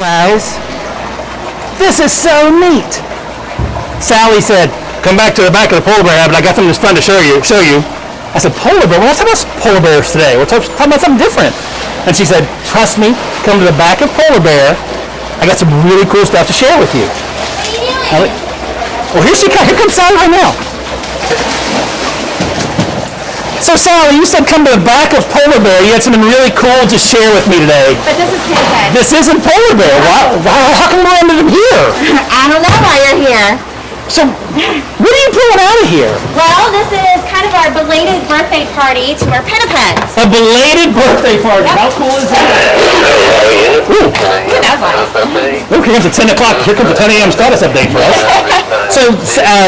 Guys, this is so neat. Sally said, come back to the back of the polar bear habit. I got something that's fun to show you. I said, polar bear? We're not talking about polar bears today. We're talking about something different. And she said, trust me, come to the back of polar bear. I got some really cool stuff to share with you. What are you doing? Well, here comes Sally right now. So Sally, you said come to the back of polar bear. You had something really cool to share with me today. But this is Pinniped. This isn't polar bear. How come we're under here? I don't know why you're here. So, what are you pulling out of here? Well, this is kind of our belated birthday party to our Pinnipeds. A belated birthday party. Yep. How cool is that? Ooh. That was nice. Ooh, here comes the 10 o'clock. Here comes the 10 a.m. status update for us. So,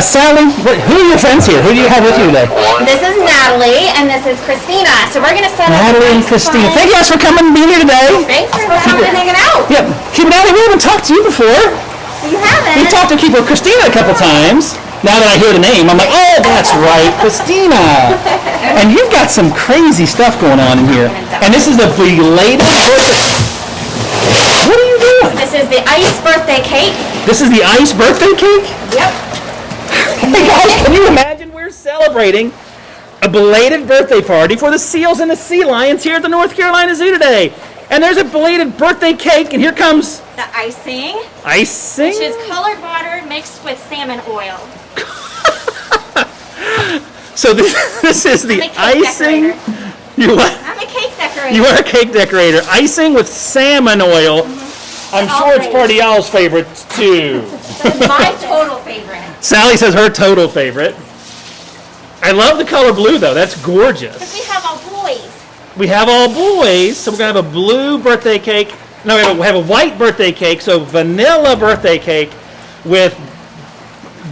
Sally, who are your friends here? Who do you have with you today? This is Natalie, and this is Christina. So we're going to set up Natalie and Christina. Thank you guys for coming and being here today. Thanks for coming and hanging out. Yep. Natalie, we haven't talked to you before. You haven't? We talked to Keeper Christina a couple times. Now that I hear the name, I'm like, oh, that's right, Christina. And you've got some crazy stuff going on in here. And this is the belated birthday. What are you doing? This is the ice birthday cake. This is the ice birthday cake? Yep. Hey guys, can you imagine we're celebrating a belated birthday party for the seals and the sea lions here at the North Carolina Zoo today. And there's a belated birthday cake, and here comes the icing. Icing? Which is colored water mixed with salmon oil. So this is the icing. Decorator. You what? I'm a cake decorator. You are a cake decorator. Icing with salmon oil. Mm-hmm. I'm sure it's part of y'all's favorites too. That's my total favorite. Sally says her total favorite. I love the color blue though. That's gorgeous. Because we have all boys. We have all boys, so we're going to have a blue birthday cake. No, we have a white birthday cake, so vanilla birthday cake with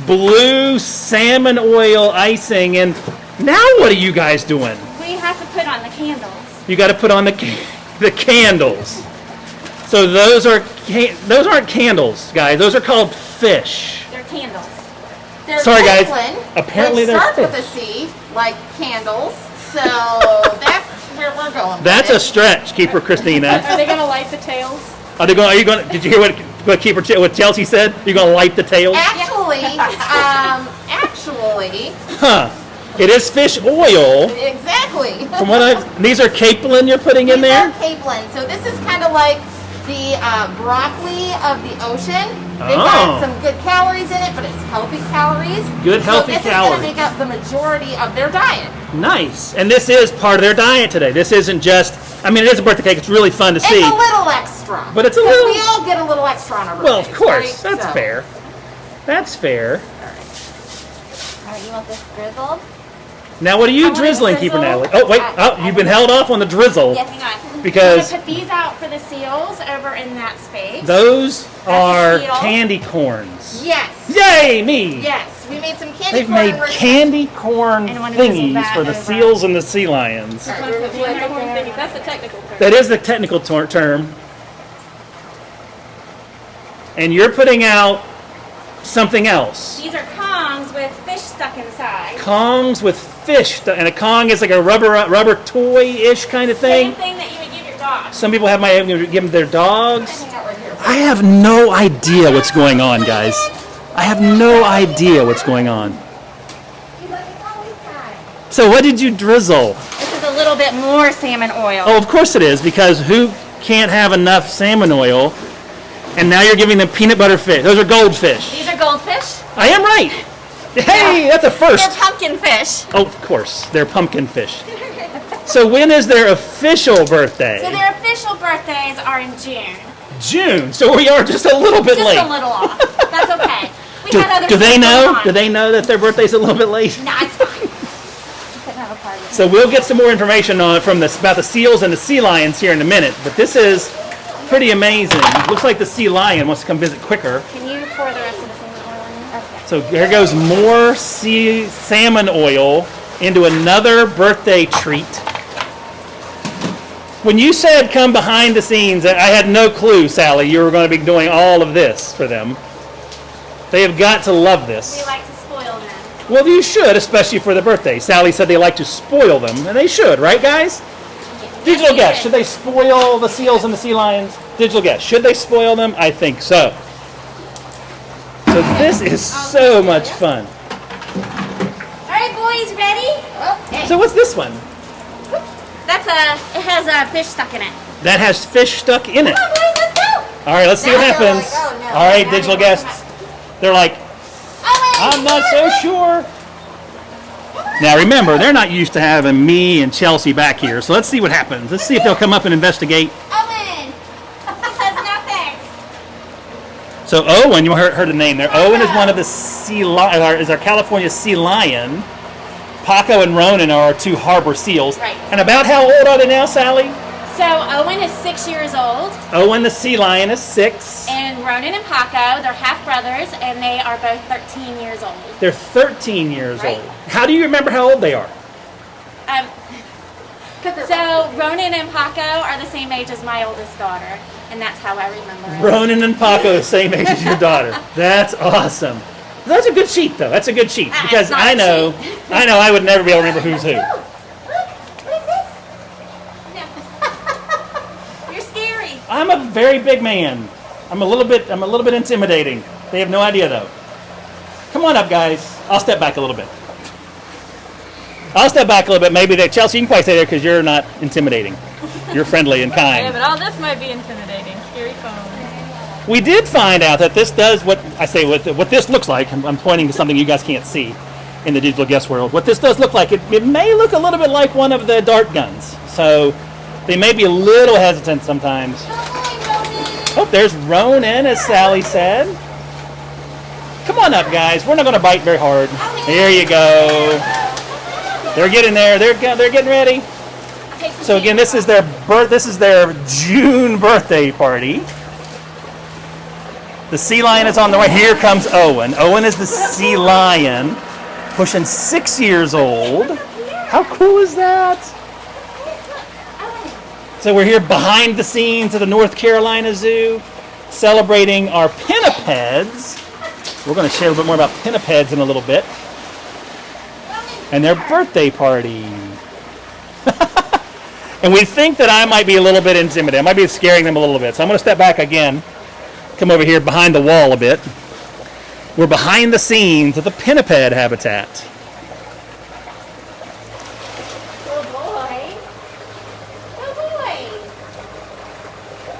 blue salmon oil icing. And now what are you guys doing? We have to put on the candles. You got to put on the candles. So those aren't candles, guys. Those are called fish. They're candles. They're Sorry, guys. Franklin. Apparently they're start fish. with a C, like candles. So that's where we're going. That's a stretch, Keeper Christina. Are they going to light the tails? Are you going? Did you hear what Chelsea said? You're going to light the tails? Actually, Huh. It is fish oil. Exactly. From what these are capelin you're putting in there? These are capelin. So this is kind of like the broccoli of the ocean. They've Oh. got some good calories in it, but it's healthy calories. Good healthy so this calories. is going to make up the majority of their diet. Nice. And this is part of their diet today. This isn't just, I mean, it is a birthday cake. It's really fun to see. It's a little extra. But it's a 'Cause little- we all get a little extra on our birthdays. Well, of course. right? That's So- fair. That's fair. All right, you want this drizzled? Now, what are you want it drizzling, Keeper drizzled. Natalie? Oh, wait. Oh, you've been held off on the drizzle. Yes, hang on. Because We're going to put these out for the seals over in that space. those are seal. candy corns. Yes. Yay, me! Yes. We made some candy They've corn. made candy corn And I wanna drizzle thingies that for the over. seals and the sea lions. That's the technical term. That is the technical term. And you're putting out something else. These are Kongs with fish stuck inside. Kongs with fish, and a Kong is like a rubber toy-ish kind of Same thing. thing that you would give your dog. Some people might give them their dogs. Hang out right here. I have no idea what's going on, guys. I have no idea what's going on. So what did you drizzle? This is a little bit more salmon oil. Oh, of course it is, because who can't have enough salmon oil? And now you're giving them peanut butter fish. Those are goldfish. These are goldfish. I am right. Hey, that's a first. They're pumpkin fish. Oh, of course, they're pumpkin fish. So when is their official birthday? So their official birthdays are in June. June. So we are just a little bit Just late. a little off. That's okay. We Do, had other do they stuff know? going on. Do they know that their birthday's a little bit late? Nah, it's fine. Couldn't have a party. So we'll get some more information on from about the seals and the sea lions here in a minute. But this is pretty amazing. Looks like the sea lion wants to come visit quicker. Can you pour the rest of the salmon oil in there? Okay. So here goes more salmon oil into another birthday treat. When you said come behind the scenes, I had no clue, Sally, you were going to be doing all of this for them. They have got to love this. We like to spoil them. Well, you should, especially for the birthday. Sally said they like to spoil them, and they should, right, guys? Digital guess. Should they spoil the seals and the sea lions? Digital guess. Should they spoil them? I think so. So this is so much fun. All right, boys, ready? Okay. So what's this one? It has a fish stuck in it. That has fish stuck in it. Come on, boys, let's go. All right, let's see Now what they're happens. like, oh, no. All right, Now digital they're guests. They're like, Owen, I'm not so sure. Now remember, they're not used to having me and Chelsea back here, so let's see what happens. Let's see if they'll come up and investigate. Owen. He says nothing. So Owen, you heard the name there. Owen is one of the is our California sea lion. Paco and Ronan are our two harbor seals. Right. And about how old are they now, Sally? So Owen is 6 years old, Owen the sea lion is 6. and Ronan and Paco, they're half brothers, and they are both 13 years old. They're 13 years Right. old. How do you remember how old they are? So Ronan and Paco are the same age as my oldest daughter, and that's how I remember it. Ronan and Paco, the same age as your daughter. That's awesome. That's a good sheet, though. That's a good sheet because it's not I a know, sheet. I would never be able to remember who's who. Look, what is this? No. You're scary. I'm a very big man. I'm a little bit intimidating. They have no idea though. Come on up, guys. I'll step back a little bit. Maybe that Chelsea, you can probably stay there because you're not intimidating. You're friendly and Yeah, kind. but all this might be intimidating. Scary phone. We did find out that this does what this looks like. I'm pointing to something you guys can't see in the digital guest world. What this does look like, it may look a little bit like one of the dart guns. So they may be a little hesitant sometimes. Oh, there's Ronan, as Sally said. Come on up, guys. We're not going to bite very hard. There you go. They're getting there. They're getting ready. So again, this is their June birthday party. The sea lion is on the way. Here comes Owen. Owen is the sea lion, pushing 6 years old. How cool is that? So we're here behind the scenes at the North Carolina Zoo, celebrating our pinnipeds. We're going to share a little bit more about pinnipeds in a little bit. And their birthday party. And we think that I might be a little bit intimidated. I might be scaring them a little bit. So I'm going to step back again. Come over here behind the wall a bit. We're behind the scenes of the pinniped habitat. Oh boy. Oh boy.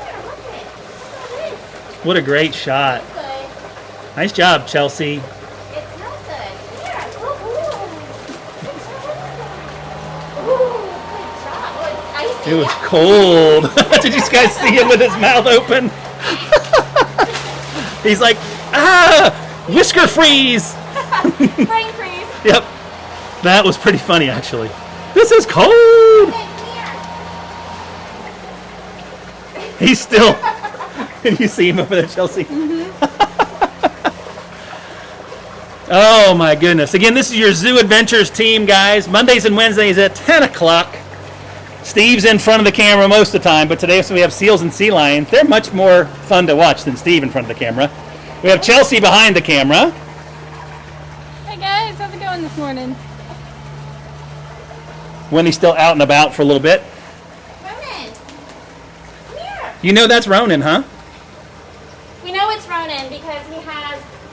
Here, look at it. Look at this. What a great shot. Good. Nice job, Chelsea. It smells good. Here. Oh, good job. Oh, it's icy. It was cold. Did you guys see him with his mouth open? He's like, whisker freeze. Brain freeze. Yep. That was pretty funny, actually. This is cold. He's still. Can you see him over there, Chelsea? Oh, my goodness. Again, this is your Zoo Adventures team, guys. Mondays and Wednesdays at 10 o'clock. Steve's in front of the camera most of the time, but today we have seals and sea lions. They're much more fun to watch than Steve in front of the camera. We have Chelsea behind the camera. Hey guys, how's it going this morning? Winnie's still out and about for a little bit. Ronan. Come here. You know that's Ronan, huh? We know it's Ronan because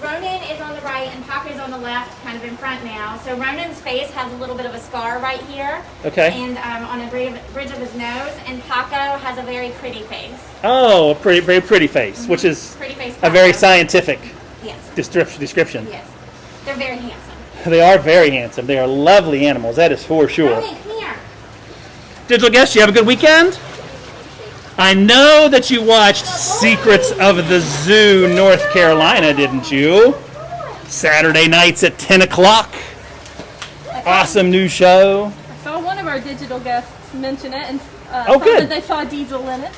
Ronan is on the right and Paco's on the left, kind of in front now. So Ronan's face has a little bit of a scar right here. Okay. And on a bridge of his nose. And Paco has a very pretty face. Oh, a very pretty face, which is Pretty face. a very Paco. scientific Yes. description. Yes. They're very handsome. They are very handsome. They are lovely animals, that is for sure. Ronan, come here. Digital guest, you have a good weekend? I know that you watched Secrets of the Zoo North Carolina, didn't you? Saturday nights at 10 o'clock. Awesome new show. I saw one of our digital guests mention it and Oh, thought good. that they saw Diesel in it.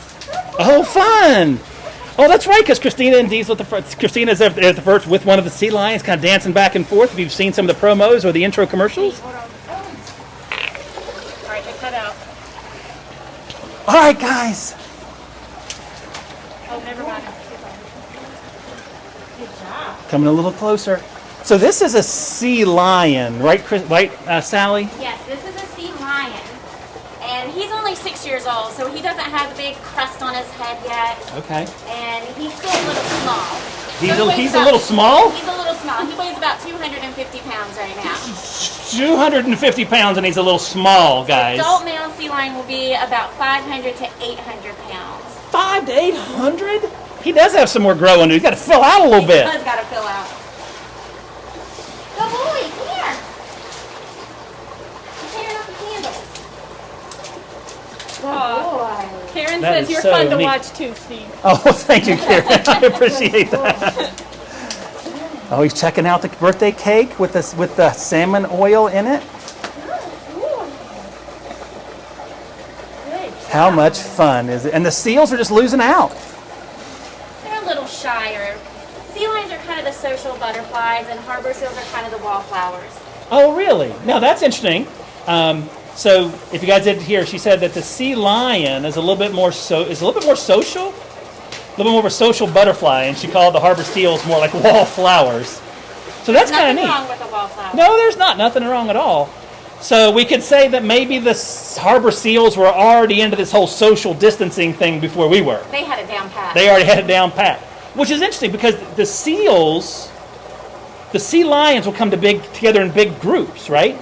Oh, fun. Oh, that's right, because Christina and Diesel, Christina's at the first with one of the sea lions, kind of dancing back and forth. If you've seen some of the promos or the intro commercials. Hold on. All right, they cut out. All right, guys. Oh, never mind. Good job. Coming a little closer. So this is a sea lion, right, Sally? Yes, this is a sea lion. And he's only 6 years old, so he doesn't have the big crest on his head yet. Okay. And he's still a little small. He's a little small? He's a little small. He weighs about 250 pounds right now. 250 pounds and he's a little small, guys. Adult male sea lion will be about 500 to 800 pounds. 500 to 800? He does have some more growing to do. He's got to fill out a little bit. He does got to fill out. Good boy, come here. You're tearing up the candles. Good boy. Karen That says is you're so fun to neat. watch too, Steve. Oh, thank you, Karen. I appreciate that. Oh, he's checking out the birthday cake with the salmon oil in it. How much fun is it? And the seals are just losing out. They're a little shyer. Sea lions are kind of the social butterflies, and harbor seals are kind of the wallflowers. Oh, really? Now that's interesting. So, if you guys didn't hear, she said that the sea lion is a little bit more social, a little bit more of a social butterfly, and she called the harbor seals more like wallflowers. So that's kind of neat. Nothing wrong with a wallflower. No, there's nothing wrong at all. So we could say that maybe the harbor seals were already into this whole social distancing thing before we were. They had it down pat. They already had it down pat, which is interesting because the seals, the sea lions will come together in big groups, right?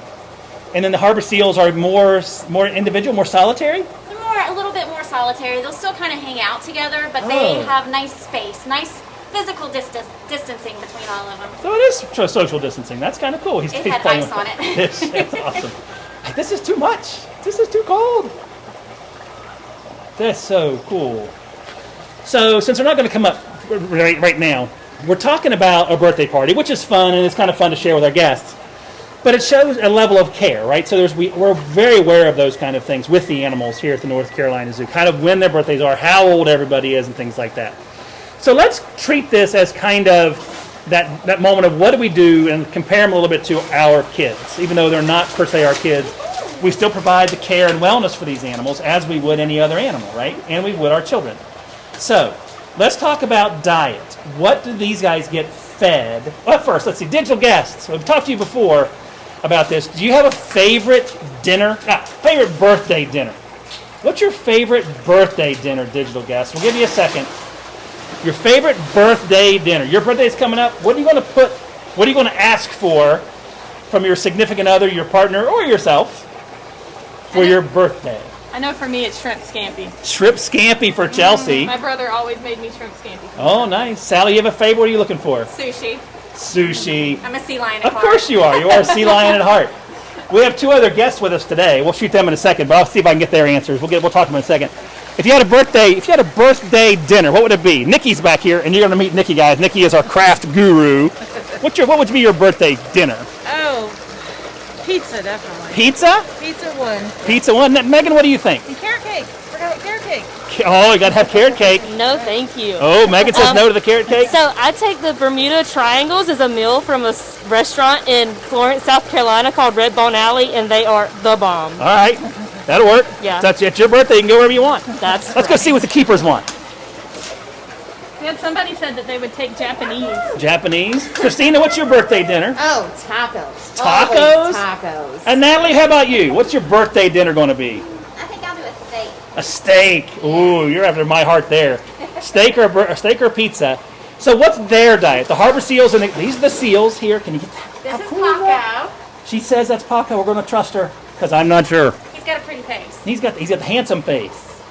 And then the harbor seals are more individual, more solitary? They're a little bit more solitary. They'll still kind of hang out together, but they have nice space, nice physical distancing between all of them. So it is social distancing. That's kind of cool. He's It had playing ice with on it. it. That's awesome. This is too much. This is too cold. That's so cool. So since we're not going to come up right now, we're talking about a birthday party, which is fun, and it's kind of fun to share with our guests. But it shows a level of care, right? So we're very aware of those kind of things with the animals here at the North Carolina Zoo, kind of when their birthdays are, how old everybody is, and things like that. So let's treat this as kind of that moment of what do we do and compare them a little bit to our kids. Even though they're not per se our kids, we still provide the care and wellness for these animals as we would any other animal, right? And we would our children. So let's talk about diet. What do these guys get fed? Well, first, let's see, digital guests. We've talked to you before about this. Do you have a favorite dinner? Favorite birthday dinner? What's your favorite birthday dinner, digital guest? We'll give you a second. Your favorite birthday dinner. Your birthday's coming up. What are you going to put? What are you going to ask for from your significant other, your partner, or yourself for your birthday? I know for me it's shrimp scampi. Shrimp scampi for Chelsea. My brother always made me shrimp scampi. Oh, nice. Sally, you have a favorite? What are you looking for? Sushi. Sushi. I'm a sea lion at Of heart. course you are. You are a sea lion at heart. We have two other guests with us today. We'll shoot them in a second, but I'll see if I can get their answers. We'll talk to them in a second. If you had a birthday dinner, what would it be? Nikki's back here, and you're going to meet Nikki, guys. Nikki is our craft guru. What would be your birthday dinner? Oh, pizza, definitely. Pizza? Pizza one. Pizza one. Megan, what do you think? And carrot cake. Forgot about carrot cake. Oh, you got to have carrot cake. No, thank you. Oh, Megan says no to the carrot cake. So I take the Bermuda Triangles as a meal from a restaurant in Florence, South Carolina called Red Bone Alley, and they are the bomb. All right. That'll work. Yeah. It's your birthday. You can go wherever you want. Let's go see what the keepers want. We had somebody said that they would take Japanese. Japanese. Christina, what's your birthday dinner? Oh, tacos. Tacos? Always tacos. And Natalie, how about you? What's your birthday dinner going to be? I think I'll do a steak. A steak. Ooh, you're after my heart there. Steak or pizza. So what's their diet? The harbor seals, and these are the seals here. Can you get that? This How is cool that? Paco. She says that's Paco. We're going to trust her because I'm not sure. He's got a pretty face. He's got the handsome face.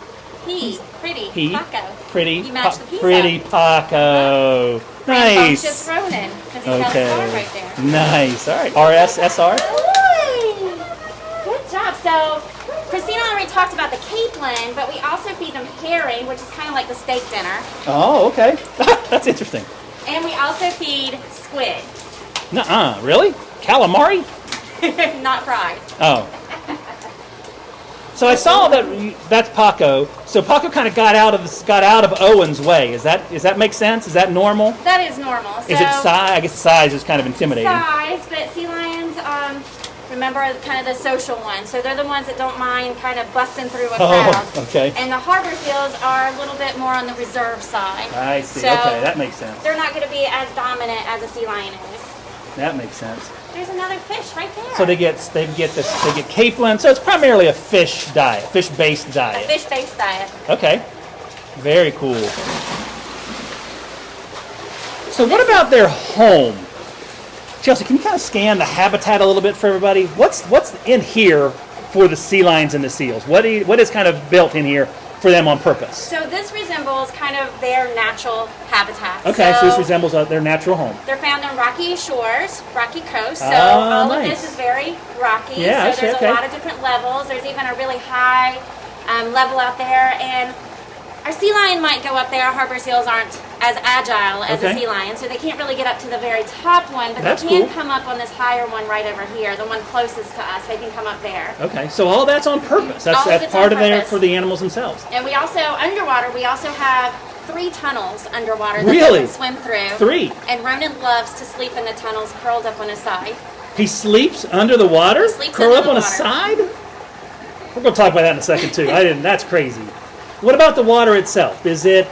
Pretty. Paco. Pretty. You match the pizza. Pretty Paco. Nice. Just Ronan, because he's got a star right there. Nice. All right. RSSR. Good job. So, Christina already talked about the capelin, but we also feed them herring, which is kind of like the steak dinner. Oh, okay. That's interesting. And we also feed squid. Nuh-uh. Really? Calamari? Not fried. Oh. So I saw that's Paco. So Paco kind of got out of Owen's way. Does that make sense? Is that normal? That is normal. So, Is it size? I guess size is kind of intimidating. Size, but sea lions, remember, kind of the social ones. So they're the ones that don't mind kind of busting through a crowd. Oh, okay. And the harbor seals are a little bit more on the reserve side. I see. So Okay, that makes sense. they're not going to be as dominant as a sea lion is. That makes sense. There's another fish right there. So they get capelin. So it's primarily a fish diet, fish-based a diet. fish-based diet. Okay. Very cool. So what about their home? Chelsea, can you kind of scan the habitat a little bit for everybody? What's in here for the sea lions and the seals? What is kind of built in here for them on purpose? So this resembles kind of their natural habitat. Okay, so this resembles their natural home. They're found on rocky shores, rocky coasts. So Ah, all nice. of this is very rocky. Yeah, so there's okay. a lot of different levels. There's even a really high level out there. And our sea lion might go up there. Harbor seals aren't as agile as a sea lion, so they can't really get up to the very top one, but That's they can cool. come up on this higher one right over here, the one closest to us. They can come up there. Okay, so all that's on purpose. All of That's it's part on of there purpose. for the animals themselves. And we also, underwater, we also have 3 tunnels underwater that Really? they can swim through. 3? And Ronan loves to sleep in the tunnels curled up on his side. He sleeps under the water? He sleeps Curl under up the on his water. side? We're going to talk about that in a second too. That's crazy. What about the water itself? Is it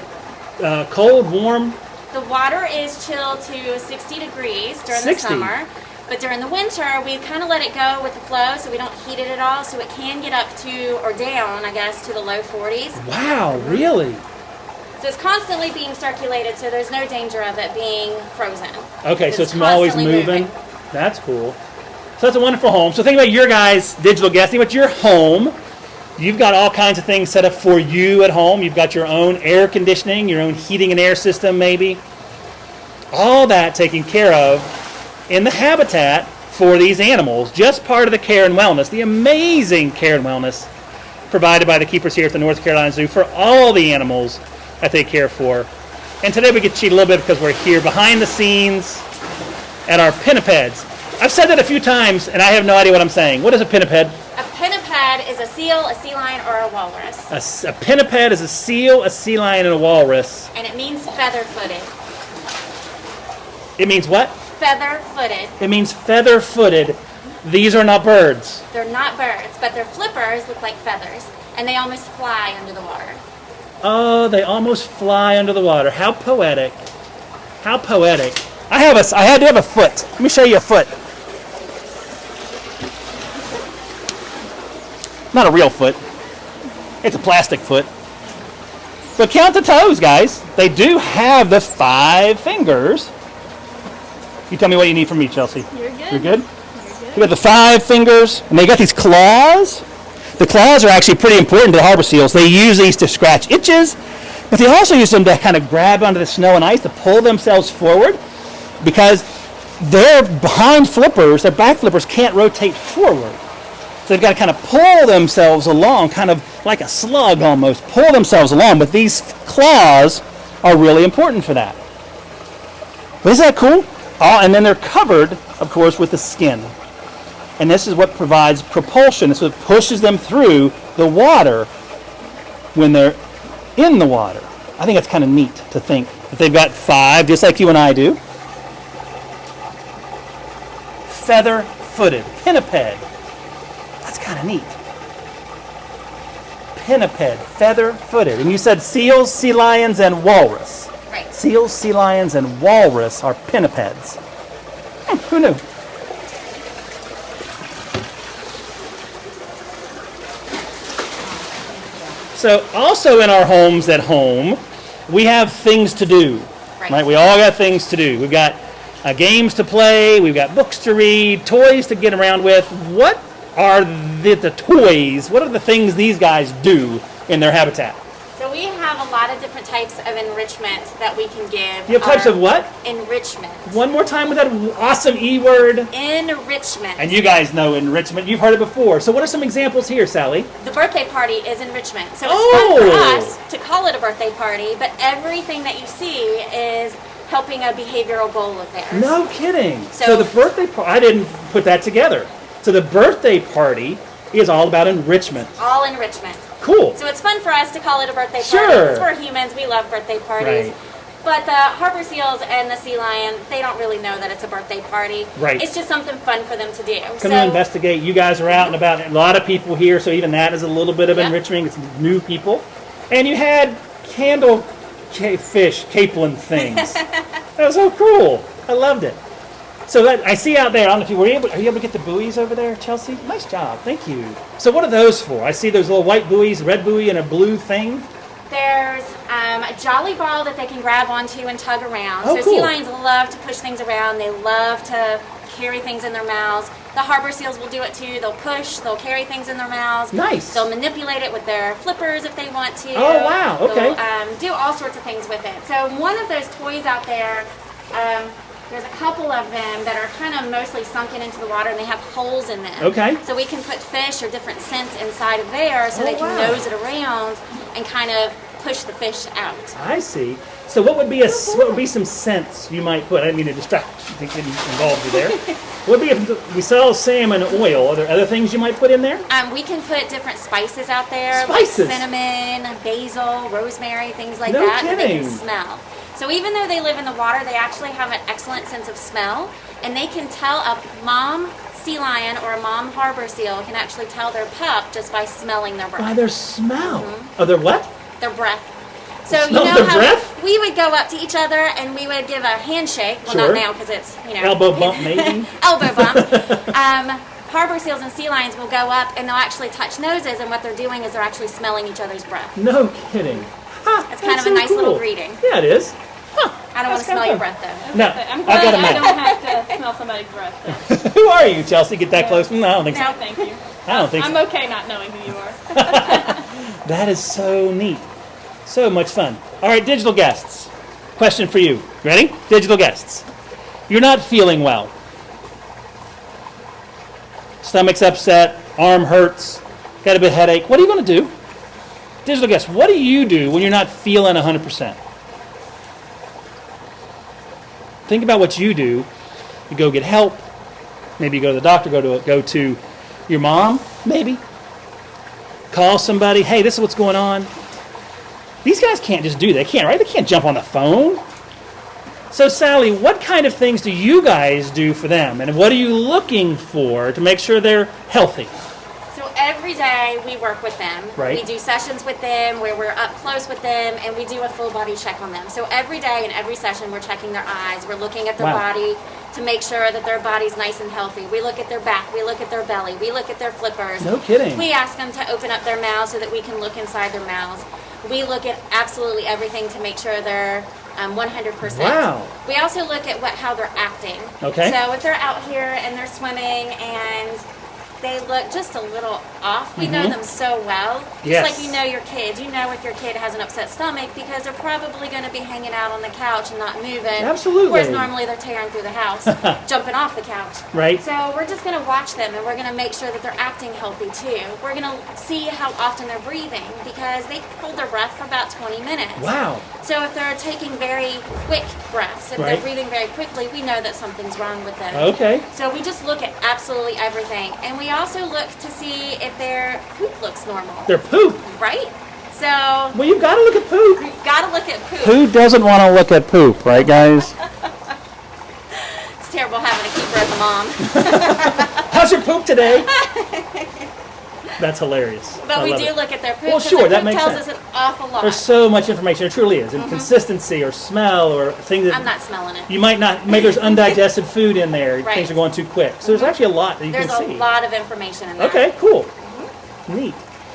cold, warm? The water is chilled to 60 degrees during 60? the summer. But during the winter, we kind of let it go with the flow so we don't heat it at all. So it can get up to, or down, I guess, to the low 40s. Wow, really? So it's constantly being circulated, so there's no danger of it being frozen. Okay, so it's always constantly moving. That's cool. So that's a wonderful home. So think about your guys' digital guest. Think about your home. You've got all kinds of things set up for you at home. You've got your own air conditioning, your own heating and air system maybe. All that taken care of in the habitat for these animals. Just part of the care and wellness, the amazing care and wellness provided by the keepers here at the North Carolina Zoo for all the animals that they care for. And today we get to cheat a little bit because we're here behind the scenes at our pinnipeds. I've said that a few times and I have no idea what I'm saying. What is a pinniped? A pinniped is a seal, a sea lion, or a walrus. A pinniped is a seal, a sea lion, and a walrus. And it means feather-footed. It means what? Feather-footed. It means feather-footed. These are not birds. They're not birds, but their flippers look like feathers. And they almost fly under the water. Oh, they almost fly under the water. How poetic. How poetic. I had to have a foot. Let me show you a foot. Not a real foot. It's a plastic foot. But count the toes, guys. They do have the 5 fingers. You tell me what you need from me, Chelsea. You're good. You're good? You got the 5 fingers, and they got these claws. The claws are actually pretty important to the harbor seals. They use these to scratch itches, but they also use them to kind of grab onto the snow and ice to pull themselves forward because their behind flippers, their back flippers can't rotate forward. So they've got to kind of pull themselves along, kind of like a slug almost, pull themselves along, but these claws are really important for that. But isn't that cool? Oh, and then they're covered, of course, with the skin. And this is what provides propulsion. This is what pushes them through the water when they're in the water. I think that's kind of neat to think that they've got 5, just like you and I do. Feather-footed, pinniped. That's kind of neat. Pinniped, feather-footed. And you said seals, sea lions, and walrus. Right. Seals, sea lions, and walrus are pinnipeds. Who knew? So also in our homes at home, we have things to do. Right? We all got things to do. We've got games to play, we've got books to read, toys to get around with. What are the toys? What are the things these guys do in their habitat? So we have a lot of different types of enrichment that we can give. You have types of what? Enrichment. One more time with that awesome E word. Enrichment. And you guys know enrichment. You've heard it before. So what are some examples here, Sally? The birthday party is enrichment. So it's fun for us to call it a birthday party, but everything that you see is helping a behavioral goal of theirs. No kidding. So So- the birthday party, I didn't put that together. So the birthday party is all about enrichment. All enrichment. Cool. So it's fun for us to call it a birthday party. Sure. Because we're humans, we love birthday parties. Right. But the harbor seals and the sea lion, they don't really know that it's a birthday party. Right. It's just something fun for them to do. Come to investigate. You guys are out and about. A lot of people here, so even that is a little bit of enrichment. It's new people. And you had fish, capelin things. That was so cool. I loved it. So I see out there, I don't know if you are you able to get the buoys over there, Chelsea? Nice job, thank you. So what are those for? I see those little white buoys, red buoy and a blue thing. There's a jolly ball that they can grab onto and tug around. Oh, so cool. sea lions love to push things around. They love to carry things in their mouths. The harbor seals will do it too. They'll push, they'll carry things in their mouths. Nice. They'll manipulate it with their flippers if they want to. Oh, wow, okay. They'll do all sorts of things with it. So one of those toys out there, there's a couple of them that are kind of mostly sunken into the water and they have holes in them. Okay. So we can put fish or different scents inside of there so they can wow. nose it around and kind of push the fish out. I see. So what would be some scents you might put? I didn't mean to distract you, get involved you there. What would be if we sell salmon oil? Are there other things you might put in there? We can put different spices out there, Spices? like cinnamon, basil, rosemary, things like No that that they kidding. can smell. So even though they live in the water, they actually have an excellent sense of smell, and they can tell a mom sea lion or a mom harbor seal can actually tell their pup just by smelling their breath. By their smell. Oh, their what? Their breath. So you Smell know their how breath? we would go up to each other and we would give a handshake. Well, Sure. not now because it's Elbow bump, maybe. elbow bump. Harbor seals and sea lions will go up and they'll actually touch noses, and what they're doing is they're actually smelling each other's breath. No kidding. Huh, It's kind that's of a so nice cool. little greeting. Yeah, it is. I don't want to smell your breath though. No, I'm I've glad got a I map. don't have to smell somebody's breath. Though. Who are you, Chelsea? Get that close? No, I don't think No, so. thank you. I don't think I'm so. okay not knowing who you are. That is so neat. So much fun. All right, digital guests. Question for you. Ready? Digital guests. You're not feeling well. Stomach's upset, arm hurts, got a bit of headache. What are you going to do? Digital guests, what do you do when you're not feeling 100%? Think about what you do. You go get help. Maybe you go to the doctor, go to your mom, maybe. Call somebody, hey, this is what's going on. These guys can't just do that, can't, right? They can't jump on the phone. So, Sally, what kind of things do you guys do for them? And what are you looking for to make sure they're healthy? So every day we work with them. Right. We do sessions with them where we're up close with them and we do a full body check on them. So every day in every session we're checking their eyes, we're looking at their Wow. body to make sure that their body's nice and healthy. We look at their back, we look at their belly, we look at their flippers. No kidding. We ask them to open up their mouths so that we can look inside their mouths. We look at absolutely everything to make sure they're 100%. Wow. We also look at how they're acting. Okay. So if they're out here and they're swimming and they look just a little off, we know them so well. Just Yes. like you know your kids. You know if your kid has an upset stomach because they're probably going to be hanging out on the couch and not moving. Absolutely. Whereas normally they're tearing through the house, jumping off the couch. Right. So we're just going to watch them and we're going to make sure that they're acting healthy too. We're going to see how often they're breathing because they hold their breath for about 20 minutes. Wow. So if they're taking very quick breaths, if Right. they're breathing very quickly, we know that something's wrong with them. Okay. So we just look at absolutely everything. And we also look to see if their poop looks normal, Their poop. right? So Well, you've got to look at poop. you've got to look at poop. Who doesn't want to look at poop, right, guys? It's terrible having a keeper as a mom. How's your poop today? That's hilarious. But I we love do it. look at their poop Well, because sure, their that poop makes tells sense. us an awful lot. There's so much information. It truly is. And consistency or smell or things that I'm not smelling it. you might not, maybe there's undigested food in there. Right. Things are going too quick. So there's actually a lot that you There's can a see. lot of information in there. Okay, cool. Neat.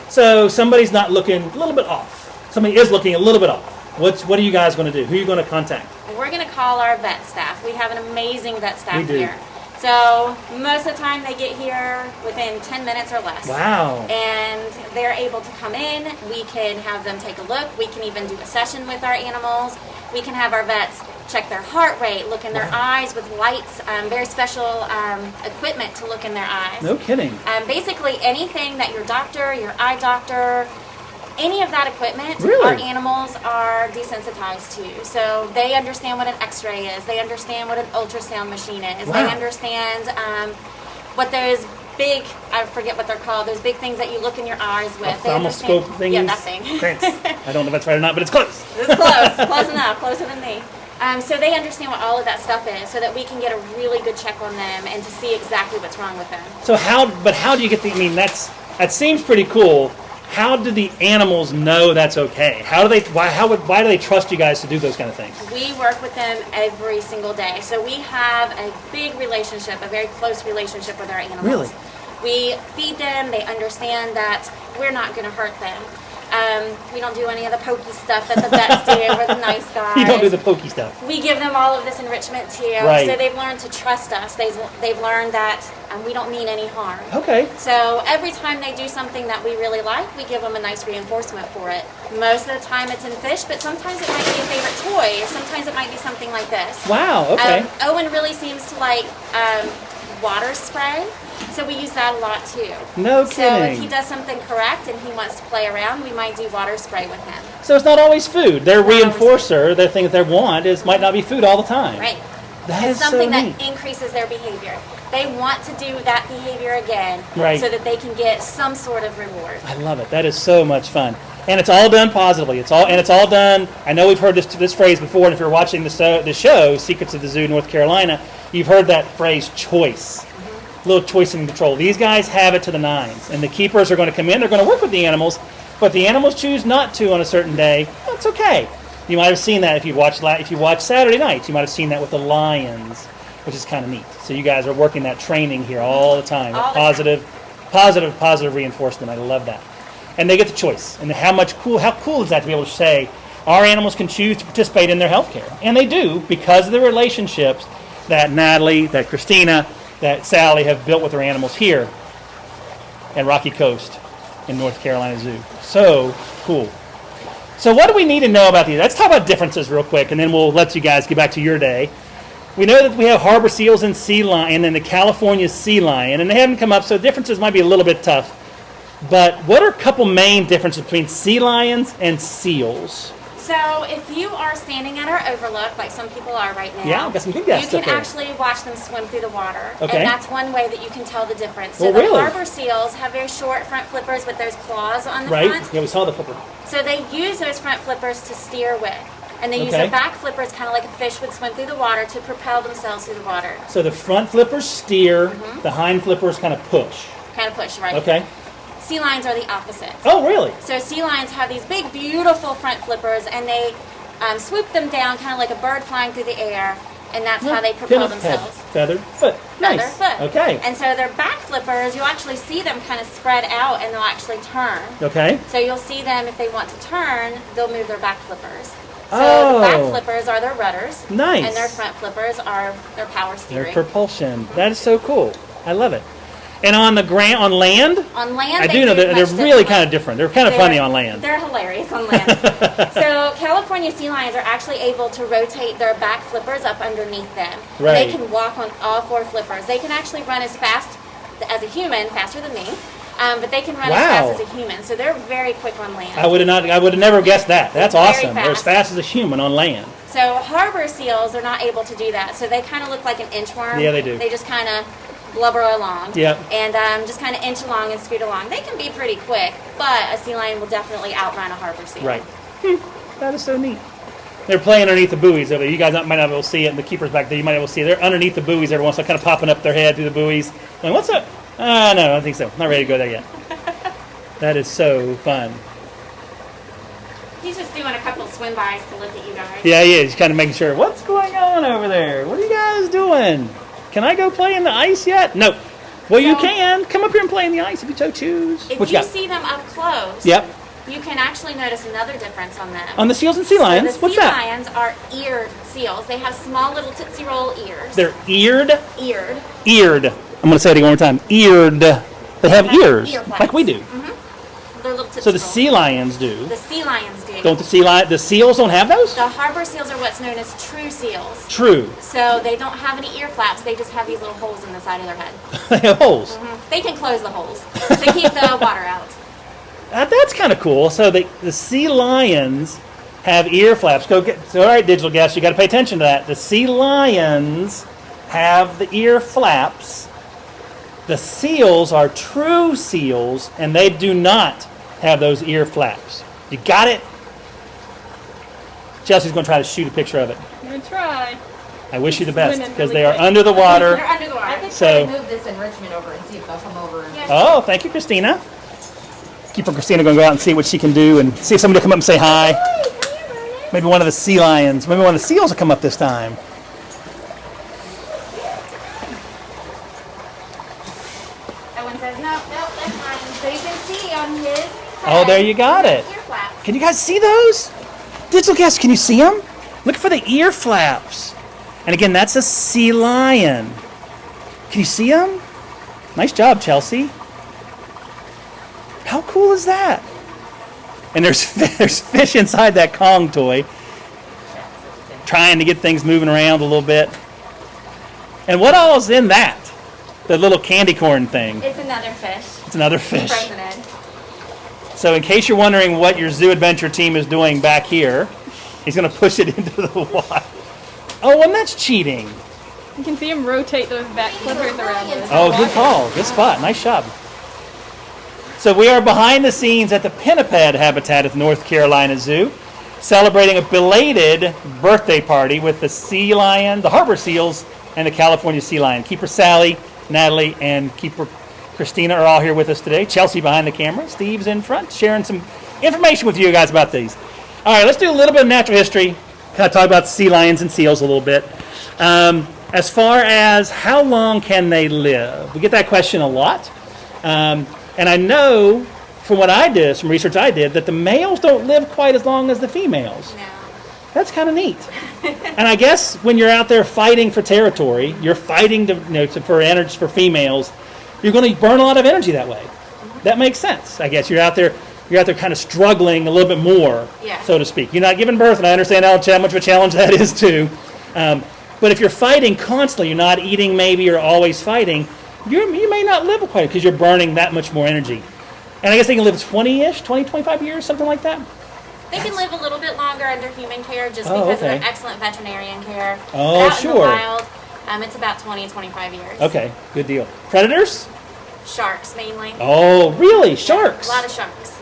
So somebody's not looking a little bit off. Somebody is looking a little bit off. What are you guys going to do? Who are you going to contact? We're going to call our vet staff. We have an amazing vet staff We do. here. So most of the time they get here within 10 minutes or less. Wow. And they're able to come in. We can have them take a look. We can even do a session with our animals. We can have our vets check their heart rate, look in their eyes with lights, very special equipment to look in their eyes. No kidding. Basically anything that your doctor, your eye doctor, any of that equipment, Really? our animals are desensitized to. So they understand what an x-ray is. They understand what an ultrasound machine is. Wow. They understand what those big, I forget what they're called, those big things that you look in your eyes with. They Ophthalmoscope understand- thingies? Yeah, that thing. Thanks. I don't know if that's right or not, but it's close. It's close. Close enough. Closer than me. So they understand what all of that stuff is so that we can get a really good check on them and to see exactly what's wrong with them. So how do you get the, I mean, that seems pretty cool. how do the animals know that's okay? How do they? Why do they trust you guys to do those kind of things? We work with them every single day. So we have a big relationship, a very close relationship with our animals. Really? We feed them. They understand that we're not going to hurt them. We don't do any of the pokey stuff that the vets do. We're the nice guys. You don't do the pokey stuff. We give them all of this enrichment too. Right. So they've learned to trust us. They've learned that we don't mean any harm. Okay. So every time they do something that we really like, we give them a nice reinforcement for it. Most of the time it's in fish, but sometimes it might be a favorite toy. Or sometimes it might be something like this. Wow. Okay. Owen really seems to like water spray. So we use that a lot too. No So if kidding. he does something correct and he wants to play around, we might do water spray with him. So it's not always food. Their Not always reinforcer, their thing that they want, might not be food all the time. Right. That It's is so something neat. that increases their behavior. They want to do that behavior again Right. so that they can get some sort of reward. I love it. That is so much fun, and it's all done positively. It's all done. I know we've heard this phrase before, and if you're watching the show, Secrets of the Zoo, North Carolina, you've heard that phrase, choice. Little choice and control. These guys have it to the nines, and the keepers are going to come in. They're going to work with the animals, but if the animals choose not to on a certain day, that's okay. You might have seen that if you watched Saturday nights. You might have seen that with the lions, which is kind of neat. So you guys are working that training here all the time. All the Positive reinforcement. I love that. And they get the choice. And how cool is that to be able to say our animals can choose to participate in their health care, and they do because of the relationships that Natalie, that Christina, that Sally have built with their animals here at Rocky Coast in North Carolina Zoo. So cool. So what do we need to know about these? Let's talk about differences real quick, and then we'll let you guys get back to your day. We know that we have harbor seals and sea lion and the California sea lion, and they haven't come up, so differences might be a little bit tough. But what are a couple main differences between sea lions and seals? So if you are standing at our overlook, like some people are right now, Yeah, I've got some good guests you up can there. actually watch them swim through the water. Okay. And that's one way that you can tell the difference. So Well, the really? harbor seals have very short front flippers, but there's claws on the Right? front. Yeah, we saw the flipper. So they use those front flippers to steer with. And they use Okay. the back flippers kind of like a fish would swim through the water to propel themselves through the water. So the front flippers steer, the hind flippers kind of push. Kind of push, right? Okay. Sea lions are the opposite. Oh, really? So sea lions have these big, beautiful front flippers, and they swoop them down kind of like a bird flying through the air, and that's how they propel Pinniped, themselves. feathered foot. Feather Nice. foot. Okay. And so their back flippers, you'll actually see them kind of spread out, and they'll actually turn. Okay. So you'll see them, if they want to turn, they'll move their back flippers. So Oh. the back flippers are their rudders. Nice. And their front flippers are their power Their steering. propulsion. That is so cool. I love it. And on the on land, On land, I they do know move that they're much really differently. kind of different. They're kind of funny on land. They're hilarious on land. So California sea lions are actually able to rotate their back flippers up underneath them. Right. They can walk on all four flippers. They can actually run as fast as a human, faster than me, but they can run Wow. as fast as a human. So they're very quick on land. I would have never guessed that. That's Very awesome. They're as fast. fast as a human on land. So harbor seals are not able to do that. So they kind of look like an inchworm. Yeah, they do. They just kind of blubber along. Yep. And just kind of inch along and scoot along. They can be pretty quick, but a sea lion will definitely outrun a harbor seal. Right. That is so neat. They're playing underneath the buoys over there. You guys might not be able to see it, and the keepers back there, you might be able to see it. They're underneath the buoys every once in a while, kind of popping up their head through the buoys. Like, what's up? No, I don't think so. Not ready to go there yet. That is so fun. He's just doing a couple swim bys to look at you guys. Yeah, he is. He's kind of making sure, what's going on over there? What are you guys doing? Can I go play in the ice yet? No. Well, you So- can. Come up here and play in the ice if you so choose. If What you got? see them up close, Yep. you can actually notice another difference on them. On the seals and sea lions? So the What's sea that? lions are eared seals. They have small little Tootsie Roll ears. They're eared? eared. Eared. I'm going to say it again one more time. Eared. They have ears, ear flaps. like we do. They're little Tootsie So the Rolls. sea lions do. The sea lions do. Don't the seals don't have those? The harbor seals are what's known as true seals. True. So they don't have any ear flaps. They just have these little holes in the side of their head. They have holes. They can close the holes to keep the water out. That's kind of cool. So the sea lions have ear flaps. All right, digital guests, you got to pay attention to that. The sea lions have the ear flaps. The seals are true seals, and they do not have those ear flaps. You got it? Chelsea's going to try to shoot a picture of it. I'm gonna try. I wish you the best, Swimming because really they are quick. under the water. They're under the I water. could So- try to move this enrichment over and see if they'll come over. And Oh, thank you, Christina. Keeper Christina going to go out and see what she can do and see if somebody will come up and say hi. Maybe one of the sea lions. Maybe one of the seals will come up this time. Owen says, no, that's fine. So you can see on his head, Oh, there you got it. ear flaps. Can you guys see those? Digital guests, can you see them? Look for the ear flaps. And again, that's a sea lion. Can you see them? Nice job, Chelsea. How cool is that? And there's fish inside that Kong toy, trying to get things moving around a little bit. And what all is in that? The little candy corn thing. It's another fish. It's another fish. Frozen egg. So in case you're wondering what your Zoo Adventure team is doing back here, he's going to push it into the water. Oh, and that's cheating. You can see him rotate those back flippers around. Oh, good call. Good spot. Nice job. So we are behind the scenes at the Pinniped habitat at the North Carolina Zoo, celebrating a belated birthday party with the sea lion, the harbor seals, and the California sea lion. Keeper Sally, Natalie, and Keeper Christina are all here with us today. Chelsea behind the camera. Steve's in front, sharing some information with you guys about these. All right, let's do a little bit of natural history. Kind of talk about sea lions and seals a little bit. As far as how long can they live? We get that question a lot. And I know from what I did, some research I did, that the males don't live quite as long as the females. No. That's kind of neat. And I guess when you're out there fighting for territory, you're fighting for energy for females, you're going to burn a lot of energy that way. That makes sense. I guess you're out there kind of struggling a little bit more, so to speak. You're not giving birth, and I understand how much of a challenge that is too. But if you're fighting constantly, you're not eating maybe, or always fighting, you may not live quite because you're burning that much more energy. And I guess they can live 20-ish, 20, 25 years, something like that. They can live a little bit longer under human care just because of their excellent veterinarian care. Oh, out sure. in the wild, it's about 20, 25 years. Okay, good deal. Predators? Sharks, mainly. Oh, really? Sharks? A lot of sharks.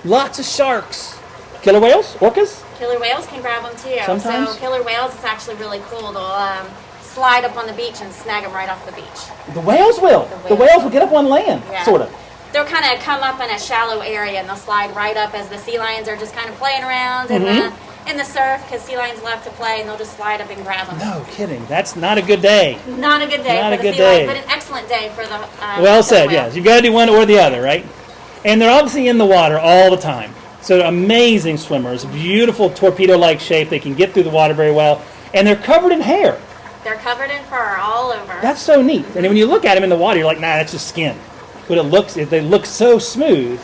Lots of sharks. Killer whales? Orcas? Killer whales can grab them too. Sometimes? So killer whales, it's actually really cool. They'll slide up on the beach and snag them right off the beach. The whales will. The whales will get up on land, sort of. They'll kind of come up in a shallow area and they'll slide right up as the sea lions are just kind of playing around in the surf, because sea lions love to play, and they'll just slide up and grab them. No kidding. That's not a good day. Not a good day Not for a the good sea lion, day. but an excellent day for the Well said, whale. yes. You've got to do one or the other, right? And they're obviously in the water all the time. So amazing swimmers, beautiful torpedo-like shape. They can get through the water very well. And they're covered in hair. They're covered in fur all over. That's so neat. And when you look at them in the water, you're like, nah, that's just skin. But they look so smooth.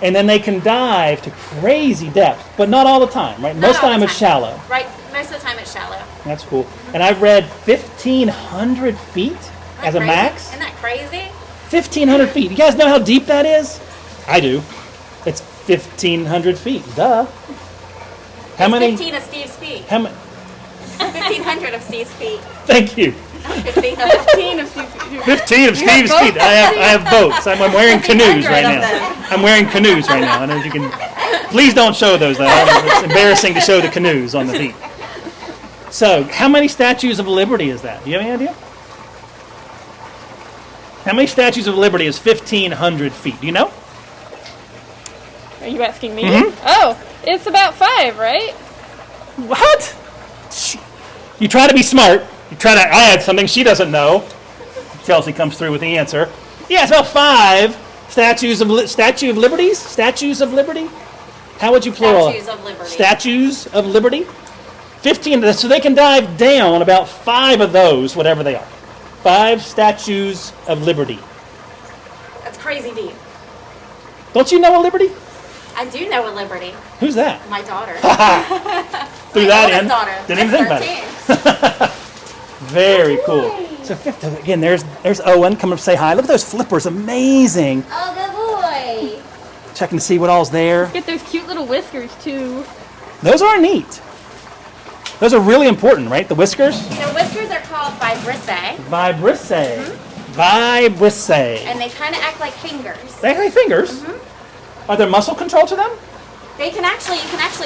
And then they can dive to crazy depth, but not all the time, right? Most of the time it's shallow. Right, most of the time it's shallow. That's cool. And I've read 1,500 feet as a Crazy? max. Isn't that crazy? 1,500 feet. You guys know how deep that is? I do. It's 1,500 feet. Duh. How many? 15 of Steve's feet. How many? 1,500 of Steve's feet. Thank you. 15 of 15 of Steve's feet. 15 of Steve's feet. I have boats. I'm wearing canoes right now. I'm wearing canoes right now. And as you can, please don't show those. Though. It's embarrassing to show the canoes on the feet. So, how many statues of Liberty is that? Do you have any idea? How many statues of Liberty is 1,500 feet? Do you know? Are you asking me? Oh, it's about 5, right? What? You try to be smart. You try to add something she doesn't know. Chelsea comes through with the answer. Yeah, it's about 5 statues of liberties. Statues of liberty. How would you plural? Statues of Liberty. Statues of liberty. 15. So they can dive down about 5 of those, whatever they are. 5 statues of liberty. That's crazy deep. Don't you know a liberty? I do know a Liberty. Who's that? My daughter. Threw My that oldest in. daughter. Didn't even think about it. Very cool. So again, there's Owen. Come up and say hi. Look at those flippers. Amazing. Oh, good boy. Checking to see what all's there. Get those cute little whiskers, too. Those are neat. Those are really important, right? The whiskers? The whiskers are called vibrissae, Vibrissae. Vibrissae. and they kind of act like fingers. They have like fingers. Are there muscle control to them? You can actually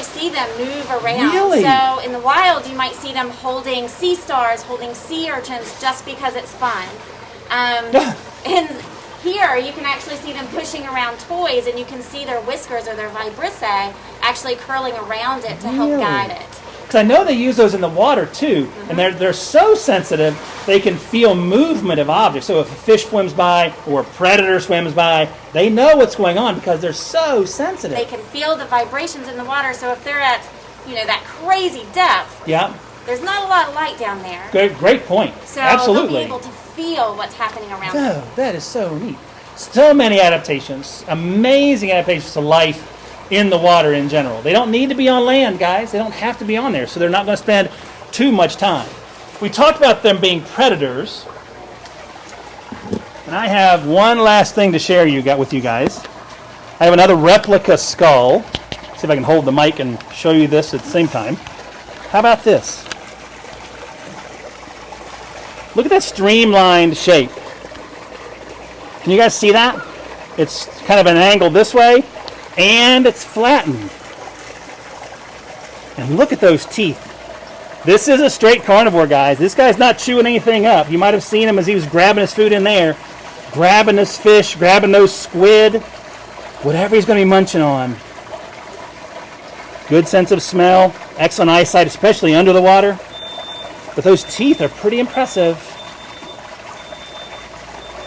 see them move around. Really? So in the wild, you might see them holding sea stars, holding sea urchins, just because it's fun. In here you can actually see them pushing around toys, and you can see their whiskers or their vibrissae actually curling around it to help guide it. Because I know they use those in the water too, and they're so sensitive they can feel movement of objects. So if a fish swims by or a predator swims by, they know what's going on because they're so sensitive. They can feel the vibrations in the water. So if they're at, that crazy depth, there's not a lot of light down there. Great point. So Absolutely. they'll be able to feel what's happening around them. Oh, that is so neat. So many adaptations, amazing adaptations to life in the water in general. They don't need to be on land, guys. They don't have to be on there, so they're not going to spend too much time. We talked about them being predators, and I have one last thing to share with you guys. I have another replica skull. See if I can hold the mic and show you this at the same time. How about this? Look at that streamlined shape. Can you guys see that? It's kind of an angle this way, and it's flattened. And look at those teeth. This is a straight carnivore, guys. This guy's not chewing anything up. You might have seen him as he was grabbing his food in there, grabbing this fish, grabbing those squid, whatever he's going to be munching on. Good sense of smell, excellent eyesight, especially under the water. But those teeth are pretty impressive.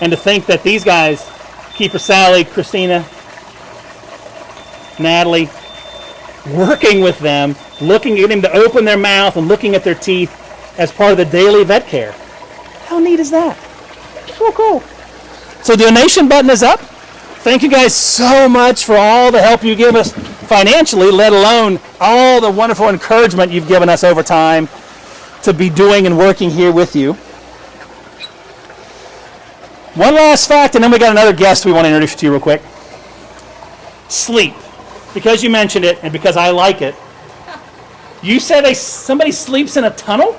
And to think that these guys, Keeper Sally, Christina, Natalie, working with them, looking at him to open their mouth and looking at their teeth as part of the daily vet care. How neat is that? Cool. So the donation button is up. Thank you guys so much for all the help you give us financially, let alone all the wonderful encouragement you've given us over time to be doing and working here with you. One last fact, and then we got another guest we want to introduce to you real quick. Sleep. Because you mentioned it, and because I like it, you said somebody sleeps in a tunnel?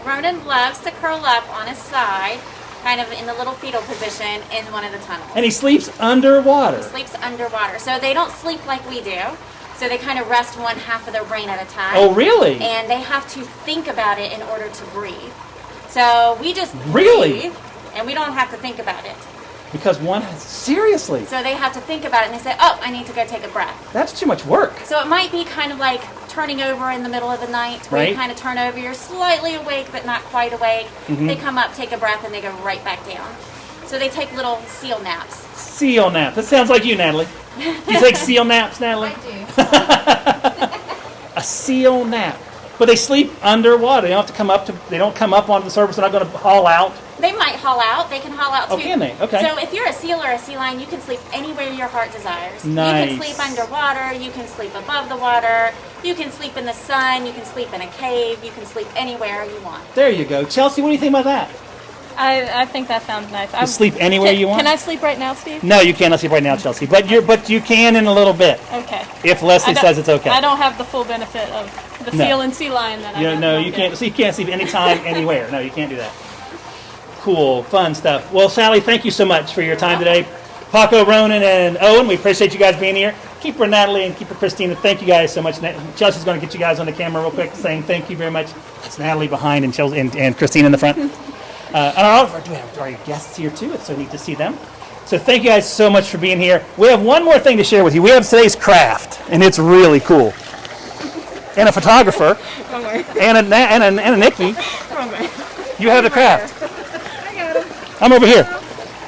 Ronan loves to curl up on his side, kind of in the little fetal position in one of the tunnels. And he sleeps underwater. He sleeps underwater. So they don't sleep like we do. So they kind of rest one half of their brain at a time. Oh, really? And they have to think about it in order to breathe. So we just Really? breathe, and we don't have to think about it. Because seriously? So they have to think about it, and they say, oh, I need to go take a breath. That's too much work. So it might be kind of like turning over in the middle of the night, where you kind of turn over, you're slightly awake, but not quite awake. They come up, take a breath, and they go right back down. So they take little seal naps. Seal nap. That sounds like you, Natalie. You take seal naps, Natalie? I do. A seal nap. But they sleep underwater. They don't have to come up they don't come up onto the surface. They're not going to haul out. They might haul out. They can haul out too. Oh, can they? Okay. So if you're a seal or a sea lion, you can sleep anywhere your heart desires. Nice. You can sleep underwater. You can sleep above the water. You can sleep in the sun. You can sleep in a cave. You can sleep anywhere you want. There you go. Chelsea, what do you think about that? I think that sounds nice. You sleep anywhere you want? Can I sleep right now, Steve? No, you cannot sleep right now, Chelsea. But you can in a little bit. Okay. If Leslie says it's okay. I don't have the full benefit of the seal and sea lion that I have. No, you can't. So you can't sleep anytime, anywhere. No, you can't do that. Cool, fun stuff. Well, Sally, thank you so much for your time today. Paco, Ronan, and Owen, we appreciate you guys being here. Keeper Natalie and Keeper Christina, thank you guys so much. Chelsea's going to get you guys on the camera real quick, saying thank you very much. That's Natalie behind and Chelsea and Christina in the front. And our guests here too. It's so neat to see them. So thank you guys so much for being here. We have one more thing to share with you. We have today's craft, and it's really cool. And a photographer, and a Nikki. You have the craft. I'm over here.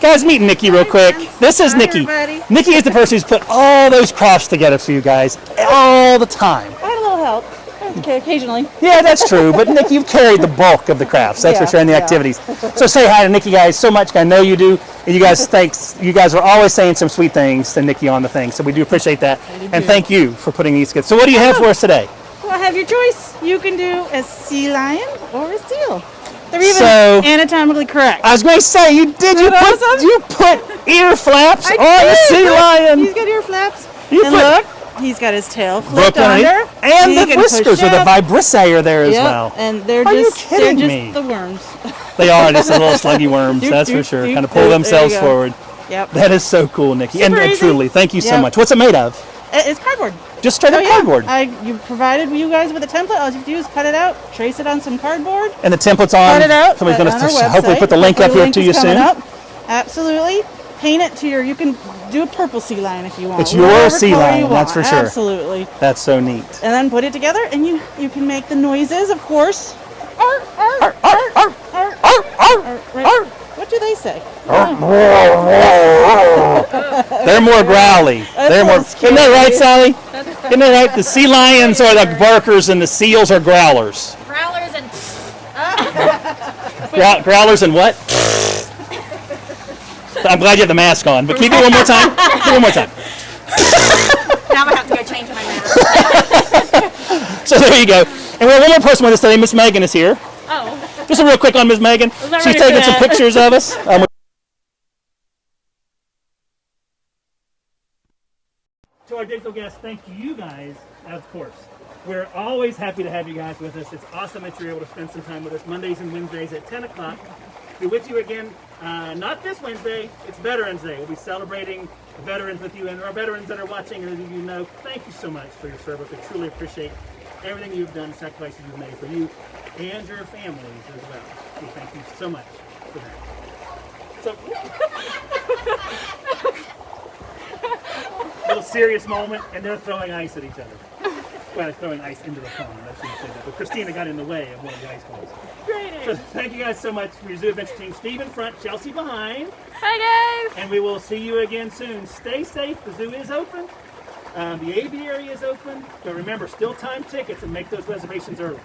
Guys, meet Nikki real quick. This is Nikki. everybody. Nikki is the person who's put all those crafts together for you guys all the time. I had a little help. Okay, occasionally. Yeah, that's true. But Nikki, you've carried the bulk of the crafts. That's for sure, and the activities. So say hi to Nikki, guys, so much. I know you do. And you guys, thanks. You guys are always saying some sweet things to Nikki on the thing. So we do appreciate that. And thank you for putting these together. So what do you have for us today? Well, have your choice. You can do a sea lion or a seal. They're even So- anatomically correct. I was going to say, you put ear flaps on the sea lion. He's got ear flaps. You And put- look, he's got his tail flipped Broke underneath. under. And He the can whiskers push or the up. vibrissae are there as Yep, well. and they're Are you just kidding they're me? just the worms. They are just the little sluggy worms, Doop, that's for doop, sure. doop, Kind of doop. pull There themselves you go. forward. Yep. That is so cool, Nikki. Super And easy. truly, thank you so Yep. much. What's it made of? It's cardboard. Just straight up cardboard. You provided you guys with a template. All you have to do is cut it out, trace it on some cardboard, And the template's on. cut it out. Somebody's put going it on our to hopefully website. put the link up Hopefully here to link you is coming soon. up. Absolutely. paint it to your. You can do a purple sea lion if you want. It's your Whatever sea color lion, you that's want. for sure. Absolutely. That's so neat. And then put it together, and you can make the noises, of course. Right. What do they say? They're more growly. They're more. Isn't that right, Sally? Isn't that right? The sea lions are the barkers, and the seals are growlers. Growlers and Growlers and what? I'm glad you have the mask on, but keep it one more time. Keep it one more time. now I have to go change my mask. So there you go. And we have one more person with us today. Miss Megan is here. Oh. Just a real quick on Miss Megan. not She's ready for taking some that. pictures of us. To our digital guests, thank you guys, of course. We're always happy to have you guys with us. It's awesome that you're able to spend some time with us Mondays and Wednesdays at 10 o'clock. We'll be with you again, not this Wednesday, it's Veterans Day. We'll be celebrating the veterans with you, and our veterans that are watching, and you know, thank you so much for your service. We truly appreciate everything you've done, sacrifices you've made for you and your families as well. We thank you so much for that. So, little serious moment, and they're throwing ice at each other. Well, they're throwing ice into the pond. I shouldn't say that. But Christina got in the way of one of the ice balls. Great. So thank you guys so much for your Zoo Adventure team. Steve in front, Chelsea behind. Hi guys. And we will see you again soon. Stay safe. The zoo is open. The aviary is open. But remember, still time tickets and make those reservations early.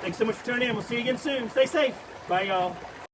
Thanks so much for tuning in. We'll see you again soon. Stay safe. Bye, y'all.